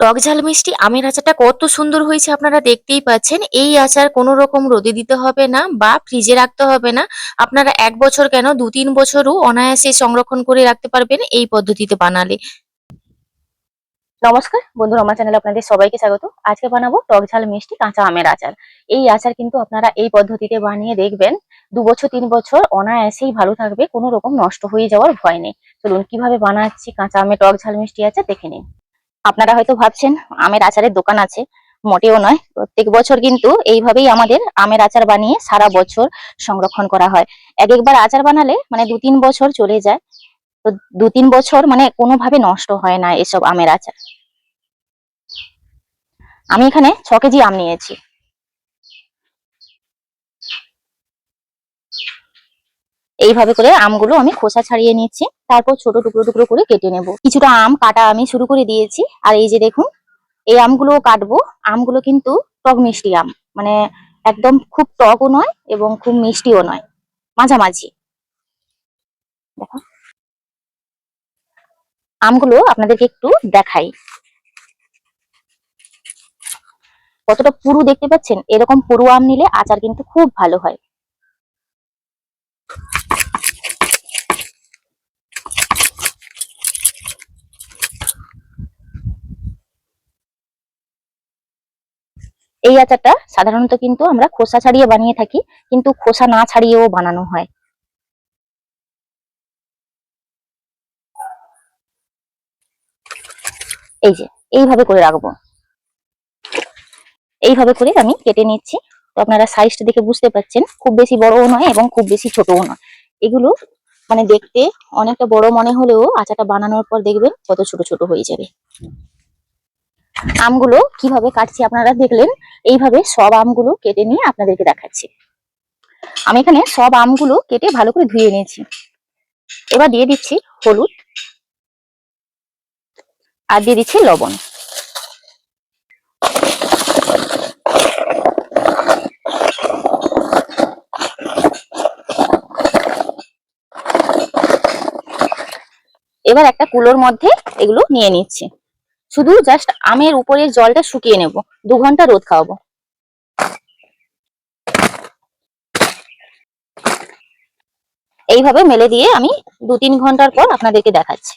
টক ঝাল মিষ্টি আমের আচারটা কত সুন্দর হয়েছে আপনারা দেখতেই পাচ্ছেন। এই আচার কোনো রকম রোদে দিতে হবে না বা ফ্রিজে রাখতে হবে না। আপনারা ১ বছর কেন ২-৩ বছরও অনায়াসে সংরক্ষণ করে রাখতে পারবেন এই পদ্ধতিতে বানালে। নমস্কার বন্ধুরা, আমার চ্যানেলে আপনাদের সবাইকে স্বাগত। আজকে বানাবো টক ঝাল মিষ্টি কাঁচা আমের আচার। এই আচার কিন্তু আপনারা এই পদ্ধতিতে বানিয়ে দেখবেন ২ বছর ৩ বছর অনায়াসেই ভালো থাকবে, কোনো রকম নষ্ট হয়ে যাওয়ার ভয় নেই। চলুন কিভাবে বানাচ্ছি কাঁচা আমের টক ঝাল মিষ্টি আচার দেখে নিন। আপনারা হয়তো ভাবছেন আমের আচারের দোকান আছে, মোটেও নয়। প্রত্যেক বছর কিন্তু এইভাবেই আমাদের আমের আচার বানিয়ে সারা বছর সংরক্ষণ করা হয়। এক একবার আচার বানালে মানে ২-৩ বছর চলে যায়। তো ২-৩ বছর মানে কোনোভাবে নষ্ট হয় না এসব আমের আচার। আমি এখানে ৬ কেজি আম নিয়েছি। এইভাবে করে আমগুলো আমি খোসা ছাড়িয়ে নিচ্ছি, তারপর ছোট টুকরো টুকরো করে কেটে নেব। কিছুটা আম কাটা আমি শুরু করে দিয়েছি। আর এই যে দেখুন, এই আমগুলো কাটবো। আমগুলো কিন্তু টক মিষ্টি আম, মানে একদম খুব টকও নয় এবং খুব মিষ্টিও নয়, মাঝামাঝি। দেখো, আমগুলো আপনাদেরকে একটু দেখাই। কতটা পুরু দেখতে পাচ্ছেন? এরকম পুরু আম নিলে আচার কিন্তু খুব ভালো হয়। এই আচারটা সাধারণত কিন্তু আমরা খোসা ছাড়িয়ে বানিয়ে থাকি, কিন্তু খোসা না ছাড়িয়েও বানানো হয়। এই যে এইভাবে করে রাখবো। এইভাবে করে আমি কেটে নিচ্ছি। তো আপনারা সাইজটা দেখে বুঝতে পারছেন, খুব বেশি বড়ও নয় এবং খুব বেশি ছোটও নয়। এগুলো মানে দেখতে অনেকটা বড় মনে হলেও আচারটা বানানোর পর দেখবেন কত ছোট ছোট হয়ে যাবে। আমগুলো কিভাবে কাটছি আপনারা দেখলেন। এইভাবে সব আমগুলো কেটে নিয়ে আপনাদেরকে দেখাচ্ছি। আমি এখানে সব আমগুলো কেটে ভালো করে ধুয়ে নিয়েছি। এবার দিয়ে দিচ্ছি হলুদ আর দিয়ে দিচ্ছি লবণ। এবার একটা কুলোর মধ্যে এগুলো নিয়ে নিচ্ছি। শুধু জাস্ট আমের উপরের জলটা শুকিয়ে নেব, ২ ঘন্টা রোদ খাওয়াবো। এইভাবে মেলে দিয়ে আমি ২-৩ ঘন্টার পর আপনাদেরকে দেখাচ্ছি।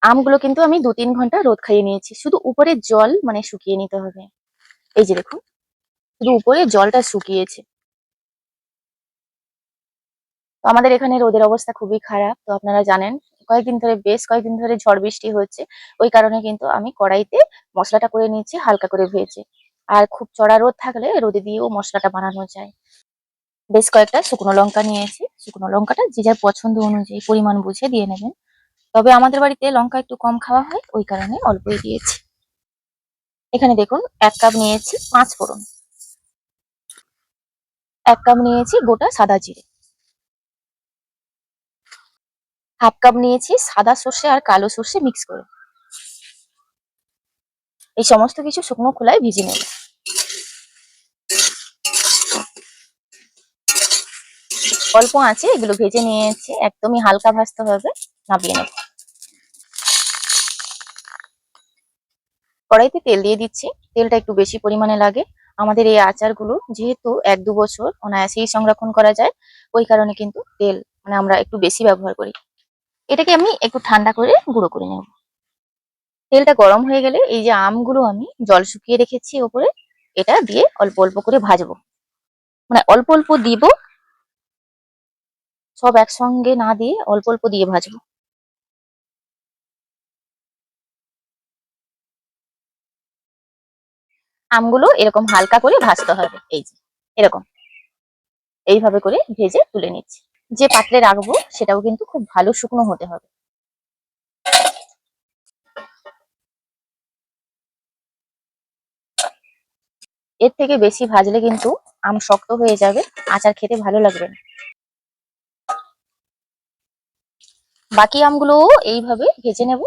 আমগুলো কিন্তু আমি ২-৩ ঘন্টা রোদ খাইয়ে নিয়েছি, শুধু উপরের জল মানে শুকিয়ে নিতে হবে। এই যে দেখুন, শুধু উপরের জলটা শুকিয়েছে। তো আমাদের এখানে রোদের অবস্থা খুবই খারাপ, তো আপনারা জানেন কয়েকদিন ধরে বেশ কয়েকদিন ধরে ঝড় বৃষ্টি হচ্ছে। ওই কারণে কিন্তু আমি কড়াইতে মশলাটা করে নিচ্ছি হালকা করে ভেজে। আর খুব চড়া রোদ থাকলে রোদে দিয়েও মশলাটা বানানো যায়। বেশ কয়েকটা শুকনো লঙ্কা নিয়েছি। শুকনো লঙ্কাটা যে যার পছন্দ অনুযায়ী পরিমাণ বুঝে দিয়ে নেবেন। তবে আমাদের বাড়িতে লঙ্কা একটু কম খাওয়া হয়, ওই কারণে অল্পই দিয়েছি। এখানে দেখুন ১ কাপ নিয়েছি ৫ ফোড়ন, ১ কাপ নিয়েছি গোটা সাদা জিরে, ১/২ কাপ নিয়েছি সাদা সর্ষে আর কালো সর্ষে মিক্স করে। এই সমস্ত কিছু শুকনো খোলায় ভিজিয়ে নেব। অল্প আঁচে এগুলো ভেজে নিয়েছি, একদমই হালকা ভাজতে হবে, নামিয়ে নেব। কড়াইতে তেল দিয়ে দিচ্ছি। তেলটা একটু বেশি পরিমাণে লাগে। আমাদের এই আচারগুলো যেহেতু ১-২ বছর অনায়াসেই সংরক্ষণ করা যায়, ওই কারণে কিন্তু তেল মানে আমরা একটু বেশি ব্যবহার করি। এটাকে আমি একটু ঠান্ডা করে গুঁড়ো করে নেব। তেলটা গরম হয়ে গেলে এই যে আমগুলো আমি জল শুকিয়ে রেখেছি ওপরে, এটা দিয়ে অল্প অল্প করে ভাজবো। মানে অল্প অল্প দিব, সব একসঙ্গে না দিয়ে অল্প অল্প দিয়ে ভাজবো। আমগুলো এরকম হালকা করে ভাজতে হবে। এই যে এরকম, এইভাবে করে ভেজে তুলে নিচ্ছি। যে পাত্রে রাখবো সেটাও কিন্তু খুব ভালো শুকনো হতে হবে। এর থেকে বেশি ভাজলে কিন্তু আম শক্ত হয়ে যাবে, আচার খেতে ভালো লাগবে না। বাকি আমগুলোও এইভাবে ভেজে নেব।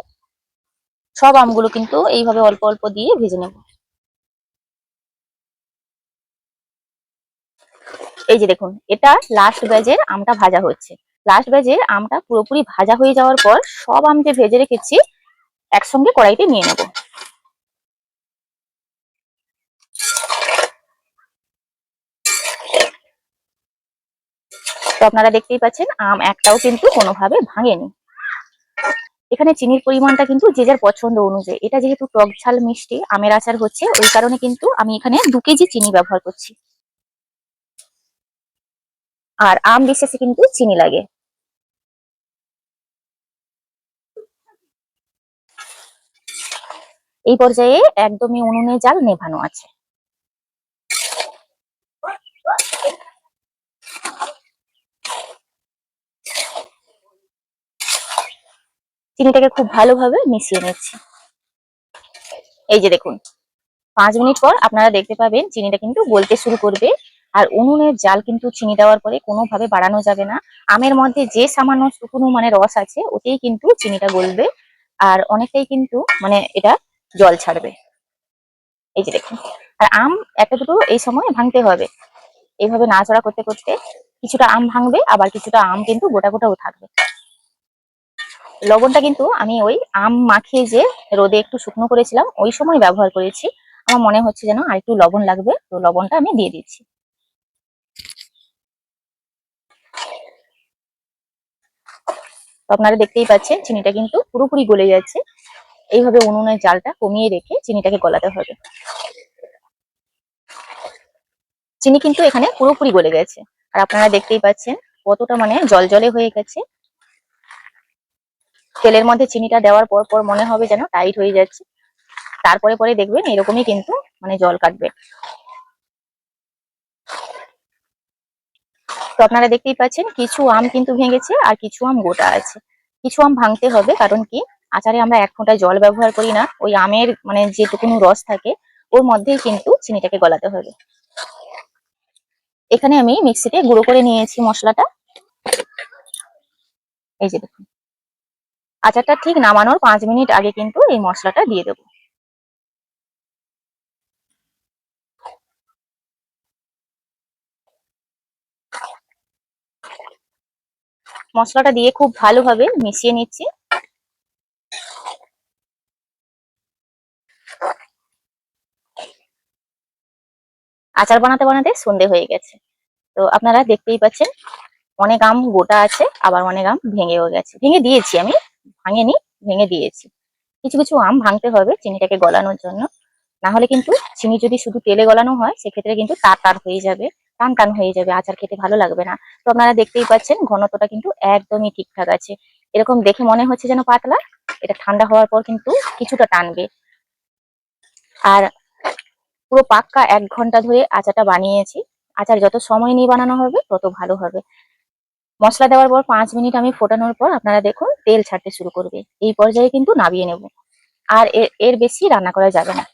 সব আমগুলো কিন্তু এইভাবে অল্প অল্প দিয়ে ভেজে নেব। এই যে দেখুন, এটা লাস্ট ব্যাচের আমটা ভাজা হচ্ছে। লাস্ট ব্যাচের আমটা পুরোপুরি ভাজা হয়ে যাওয়ার পর সব আম যে ভেজে রেখেছি একসঙ্গে কড়াইতে নিয়ে নেব। আপনারা দেখতেই পাচ্ছেন আম একটাও কিন্তু কোনোভাবে ভাঙেনি। এখানে চিনির পরিমাণটা কিন্তু যে যার পছন্দ অনুযায়ী। এটা যেহেতু টক ঝাল মিষ্টি আমের আচার হচ্ছে, ওই কারণে কিন্তু আমি এখানে 2 কেজি চিনি ব্যবহার করছি। আর আম বিশেষে কিন্তু চিনি লাগে। এই পর্যায়ে একদমই উনুনে জাল নেভানো আছে। চিনিটাকে খুব ভালোভাবে মিশিয়ে নিচ্ছি। এই যে দেখুন, 5 মিনিট পর আপনারা দেখতে পাবেন চিনিটা কিন্তু গলতে শুরু করবে। আর উনুনের জাল কিন্তু চিনি দেওয়ার পরে কোনোভাবে বাড়ানো যাবে না। আমের মধ্যে যে সামান্য টুকুনো মানে রস আছে ওতেই কিন্তু চিনিটা গলবে। আর অনেকটাই কিন্তু মানে এটা জল ছাড়বে। এই যে দেখুন, আর আম একটা দুটো এই সময় ভাঙতে হবে। এইভাবে নাড়াচাড়া করতে করতে কিছুটা আম ভাঙবে, আবার কিছুটা আম কিন্তু গোটা গোটাও থাকবে। লবণটা কিন্তু আমি ওই আম মাখিয়ে যে রোদে একটু শুকনো করেছিলাম ওই সময় ব্যবহার করেছি। আমার মনে হচ্ছে যেন আর একটু লবণ লাগবে, তো লবণটা আমি দিয়ে দিচ্ছি। তো আপনারা দেখতেই পাচ্ছেন চিনিটা কিন্তু পুরোপুরি গলে যাচ্ছে। এইভাবে উনুনের জালটা কমিয়ে রেখে চিনিটাকে গলাতে হবে। চিনি কিন্তু এখানে পুরোপুরি গলে গেছে। আর আপনারা দেখতেই পাচ্ছেন কতটা মানে জলজলে হয়ে গেছে। তেলের মধ্যে চিনিটা দেওয়ার পর পর মনে হবে যেন টাইট হয়ে যাচ্ছে। তারপরে পরে দেখবেন এরকমই কিন্তু মানে জল কাটবে। তো আপনারা দেখতেই পাচ্ছেন কিছু আম কিন্তু ভেঙেছে আর কিছু আম গোটা আছে। কিছু আম ভাঙতে হবে, কারণ কি আচারে আমরা 1 ফোঁটা জল ব্যবহার করি না, ওই আমের মানে যেটুকুনো রস থাকে ওর মধ্যেই কিন্তু চিনিটাকে গলাতে হবে। এখানে আমি মিক্সিতে গুঁড়ো করে নিয়েছি মশলাটা। এই যে দেখুন, আচারটা ঠিক নামানোর 5 মিনিট আগে কিন্তু এই মশলাটা দিয়ে দেবো। মশলাটা দিয়ে খুব ভালোভাবে মিশিয়ে নিচ্ছি। আচার বানাতে বানাতে সন্ধে হয়ে গেছে। তো আপনারা দেখতেই পাচ্ছেন অনেক আম গোটা আছে, আবার অনেক আম ভেঙেও গেছে। ভেঙে দিয়েছি আমি, ভাঙেনি, ভেঙে দিয়েছি। কিছু কিছু আম ভাঙতে হবে চিনিটাকে গলানোর জন্য। না হলে কিন্তু চিনি যদি শুধু তেলে গলানো হয় সেক্ষেত্রে কিন্তু তার তার হয়ে যাবে, টান টান হয়ে যাবে, আচার খেতে ভালো লাগবে না। তো আপনারা দেখতেই পাচ্ছেন ঘনত্বটা কিন্তু একদমই ঠিকঠাক আছে। এরকম দেখে মনে হচ্ছে যেন পাতলা, এটা ঠান্ডা হওয়ার পর কিন্তু কিছুটা টানবে। আর পুরো পাক্কা 1 ঘন্টা ধরে আচারটা বানিয়েছি। আচার যত সময় নিয়ে বানানো হবে তত ভালো হবে। মসলা দেওয়ার পর 5 মিনিট আমি ফোটানোর পর আপনারা দেখুন তেল ছাড়তে শুরু করবে। এই পর্যায়ে কিন্তু নামিয়ে নেব। আর এর বেশি রান্না করা যাবে না।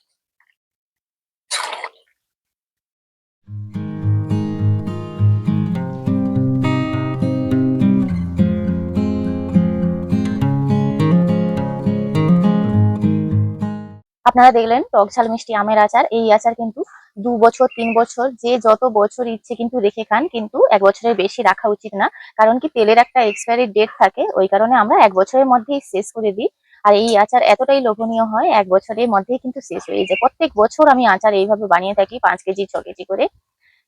আপনারা দেখলেন টক ঝাল মিষ্টি আমের আচার। এই আচার কিন্তু 2 বছর 3 বছর যে যত বছর ইচ্ছে কিন্তু রেখে খান, কিন্তু 1 বছরের বেশি রাখা উচিত না। কারণ কি তেলের একটা এক্সপায়ারি ডেট থাকে, ওই কারণে আমরা 1 বছরের মধ্যেই শেষ করে দিই। আর এই আচার এতটাই লোভনীয় হয় 1 বছরের মধ্যেই কিন্তু শেষ হয়ে যায়। প্রত্যেক বছর আমি আচার এইভাবে বানিয়ে থাকি 5 কেজি 6 কেজি করে।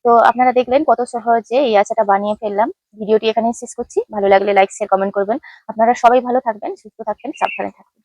তো আপনারা দেখলেন কত সহজে এই আচারটা বানিয়ে ফেললাম। ভিডিওটি এখানেই শেষ করছি। ভালো লাগলে লাইক শেয়ার কমেন্ট করবেন। আপনারা সবাই ভালো থাকবেন, সুস্থ থাকবেন, সাবধানে থাকবেন।